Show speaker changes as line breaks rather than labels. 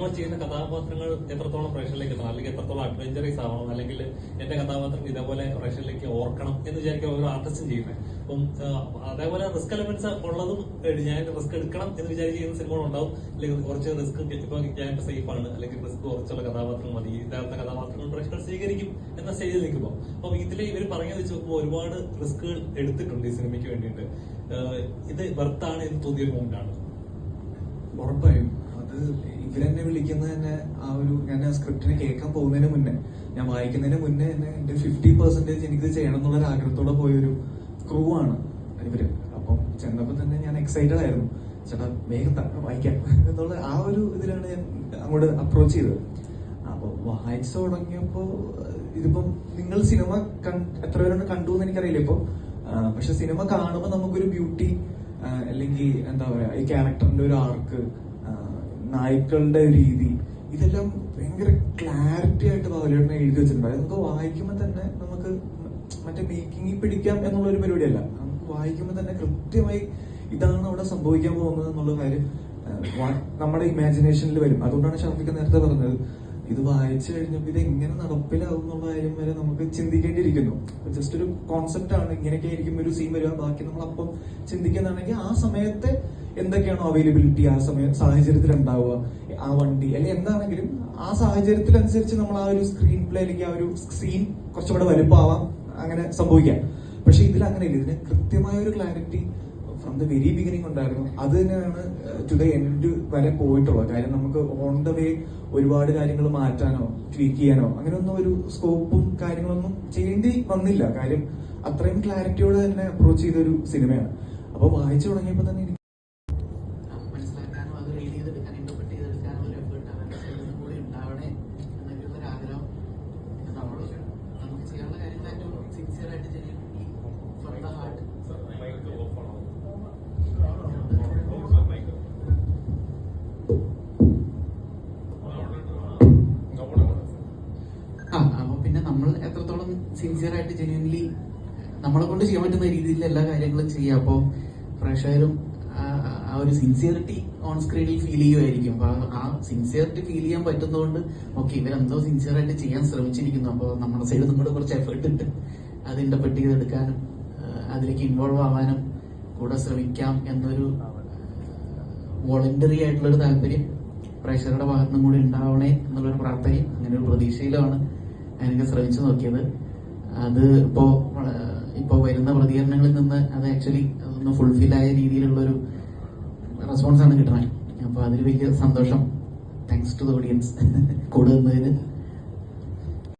നമ്മൾ ചെയ്യുന്ന കഥാപാത്രങ്ങൾ എത്രത്തോളം പ്രേക്ഷകരിലേക്ക് എത്തണം, അല്ലെങ്കിൽ എത്രത്തോളം അഡ്വഞ്ചറീസ് ആവണം, അല്ലെങ്കിൽ എന്റെ കഥാപാത്രം ഇതേപോലെ പ്രേക്ഷകരിലേക്ക് ഓർക്കണം എന്ന് വിചാരിക്കുക ഓരോ ആർട്ടിസ്റ്റും ചെയ്യുന്നത്. അപ്പം അതേപോലെ റിസ്ക് എലമെന്റ്സ് ഉള്ളതും ഞാൻ റിസ്ക് എടുക്കണം എന്ന് വിചാരിക്കുന്ന സിനിമകളുണ്ടാവും. അല്ലെങ്കിൽ കുറച്ച് റിസ്ക് ഇപ്പൊ ഞാനിപ്പോ സേഫാണ്, അല്ലെങ്കിൽ റിസ്ക് കുറച്ചുള്ള കഥാപാത്രം മതി, ഇല്ലാത്ത കഥാപാത്രങ്ങൾ പ്രേക്ഷകർ സ്വീകരിക്കും എന്ന സ്റ്റേജിൽ നിൽക്കുമ്പോൾ അപ്പൊ ഇതിലെ ഇവർ പറഞ്ഞു വെച്ച് നോക്കുമ്പോൾ ഒരുപാട് റിസ്കുകൾ എടുത്തിട്ടുണ്ട് ഈ സിനിമയ്ക്ക് വേണ്ടിയിട്ട്. ഇത് വെർത്താണ് എന്ന് തോന്നിയൊരു മൂന്നാണ്.
ഉറപ്പായും അത് ഇവരെന്നെ വിളിക്കുന്നത് തന്നെ ആ ഒരു ഞാൻ ആ സ്ക്രിപ്റ്റിന് കേൾക്കാൻ പോകുന്നതിന് മുന്നേ, ഞാൻ വായിക്കുന്നതിന് മുന്നേ തന്നെ എന്റെ 50% എനിക്കിത് ചെയ്യണം എന്നുള്ളൊരു ആഗ്രഹത്തോടെ പോയൊരു ക്രൂ ആണ് ഇവര്. അപ്പം ചെന്നപ്പോ തന്നെ ഞാൻ എക്സൈറ്റഡ് ആയിരുന്നു, ചേട്ടാ വേഗം വായിക്കാം എന്നുള്ള ആ ഒരു ഇതിലാണ് ഞാൻ അങ്ങോട്ട് അപ്രോച്ച് ചെയ്തത്. അപ്പൊ വായിച്ചു തുടങ്ങിയപ്പോ ഇതിപ്പം നിങ്ങൾ സിനിമ എത്ര പേരാണ് കണ്ടു എന്ന് എനിക്കറിയില്ല ഇപ്പൊ, പക്ഷെ സിനിമ കാണുമ്പോൾ നമുക്കൊരു ബ്യൂട്ടി, അല്ലെങ്കിൽ എന്താ പറയാ ഈ ക്യാരക്ടറിന്റെ ഒരു ആർക്ക്, നായ്ക്കളുടെ ഒരു രീതി, ഇതെല്ലാം ഭയങ്കര ക്ലാരിറ്റി ആയിട്ട് ബാബുലേട്ടനെ എഴുതി വെച്ചിട്ടുണ്ട്. നമുക്ക് വായിക്കുമ്പോൾ തന്നെ നമുക്ക് മറ്റേ മേക്കിങ്ങിൽ പിടിക്കാം എന്നുള്ളൊരു പരിപാടിയല്ല, നമുക്ക് വായിക്കുമ്പോൾ തന്നെ കൃത്യമായി ഇതാണ് അവിടെ സംഭവിക്കാൻ പോകുന്നത് എന്നുള്ള കാര്യം നമ്മുടെ ഇമാജിനേഷനിൽ വരും. അതുകൊണ്ടാണ് ഷാഫിക്ക് നേരത്തെ പറഞ്ഞത് ഇത് വായിച്ചു കഴിഞ്ഞപ്പോൾ ഇത് എങ്ങനെ നടപ്പിലാവും എന്നുള്ള കാര്യം വരെ നമുക്ക് ചിന്തിക്കേണ്ടിയിരിക്കുന്നു. ജസ്റ്റ് ഒരു കോൺസെപ്റ്റ് ആണ്, ഇങ്ങനെയൊക്കെ ആയിരിക്കും ഒരു സീൻ വരിക, ബാക്കി നമ്മൾ അപ്പം ചിന്തിക്കുന്നതാണെങ്കിൽ ആ സമയത്തെ എന്തൊക്കെയാണോ അവൈലബിലിറ്റി ആ സാഹചര്യത്തിൽ ഉണ്ടാവുക, ആ വണ്ടി അല്ലെങ്കിൽ എന്താണെങ്കിലും ആ സാഹചര്യത്തിനനുസരിച്ച് നമ്മൾ ആ ഒരു സ്ക്രീൻ പ്ലേ അല്ലെങ്കിൽ ആ ഒരു സീൻ കുറച്ചുകൂടെ വലുപ്പമാവാം, അങ്ങനെ സംഭവിക്കാം. പക്ഷെ ഇതിൽ അങ്ങനെയില്ല, ഇതിന് കൃത്യമായ ഒരു clarity from the very beginning ഉണ്ടായിരുന്നു. അത് തന്നെയാണ് ടു ദ എൻഡ് വരെ പോയിട്ടുള്ളത്. കാര്യം നമുക്ക് ഓൺ ദ വേ ഒരുപാട് കാര്യങ്ങൾ മാറ്റാനോ ട്വീക്ക് ചെയ്യാനോ അങ്ങനെയൊന്നും ഒരു സ്കോപ്പും കാര്യങ്ങളൊന്നും ചെയ്യേണ്ടി വന്നില്ല. കാര്യം അത്രയും ക്ലാരിറ്റിയോടെ തന്നെ അപ്രോച്ച് ചെയ്തൊരു സിനിമയാണ്. അപ്പൊ വായിച്ചു തുടങ്ങിയപ്പോ തന്നെ എനിക്ക്
മനസ്സിലാക്കാനും അത് റീഡ് ചെയ്തെടുക്കാൻ ഇന്റർപ്രറ്റ് ചെയ്തെടുക്കാനും ഒരു എഫേർട്ട് അവരുടെ സൈഡിൽ കൂടി ഉണ്ടാവണേ എന്നൊക്കെ ഒരു ആഗ്രഹം. നമുക്ക് ചെയ്യാനുള്ള കാര്യങ്ങൾ ഏറ്റവും സിൻസിയർ ആയിട്ട് ചെയ്യും ഫ്രം ദ ഹാർട്ട്. അപ്പൊ പിന്നെ നമ്മൾ എത്രത്തോളം സിൻസിയർ ആയിട്ട് ജെന്യൂൻലി നമ്മളെ കൊണ്ട് ചെയ്യാൻ പറ്റുന്ന രീതിയിൽ എല്ലാ കാര്യങ്ങളും ചെയ്യാം. അപ്പോൾ പ്രേക്ഷകരും ആ ഒരു സിൻസിയറിറ്റി ഓൺ സ്ക്രീനിൽ ഫീൽ ചെയ്യുമായിരിക്കും. അപ്പൊ ആ സിൻസിയറിറ്റി ഫീൽ ചെയ്യാൻ പറ്റുന്നതുകൊണ്ട് ഓക്കെ ഇവരെന്തോ സിൻസിയർ ആയിട്ട് ചെയ്യാൻ ശ്രമിച്ചിരിക്കുന്നു, അപ്പോൾ നമ്മുടെ സൈഡിൽ നിങ്ങളുടെ കുറച്ച് എഫേർട്ട് ഇട്ട് അത് ഇന്റർപ്രറ്റ് ചെയ്തെടുക്കാനും അതിലേക്ക് ഇൻവോൾവ് ആവാനും കൂടെ ശ്രമിക്കാം എന്നൊരു വോളണ്ടറി ആയിട്ടുള്ളൊരു താല്പര്യം പ്രേക്ഷകരുടെ ഭാഗത്തുനിന്നും കൂടി ഉണ്ടാവണേ എന്നുള്ളൊരു പ്രാർത്ഥനയും അങ്ങനെ ഒരു പ്രതീക്ഷയിലാണ് എനിക്ക് ശ്രമിച്ചു നോക്കിയത്. അത് ഇപ്പോ വരുന്ന പ്രതികരണങ്ങളിൽ നിന്ന് അത് ആക്ച്വലി അതൊന്ന് ഫുൾഫിൽ ആയ രീതിയിലുള്ളൊരു റെസ്പോൺസ് ആണ് കിട്ടണേ. അപ്പൊ അതിൽ വലിയ സന്തോഷം. താങ്ക്സ് ടു ദ ഓഡിയൻസ് കൂടുന്നതിന്.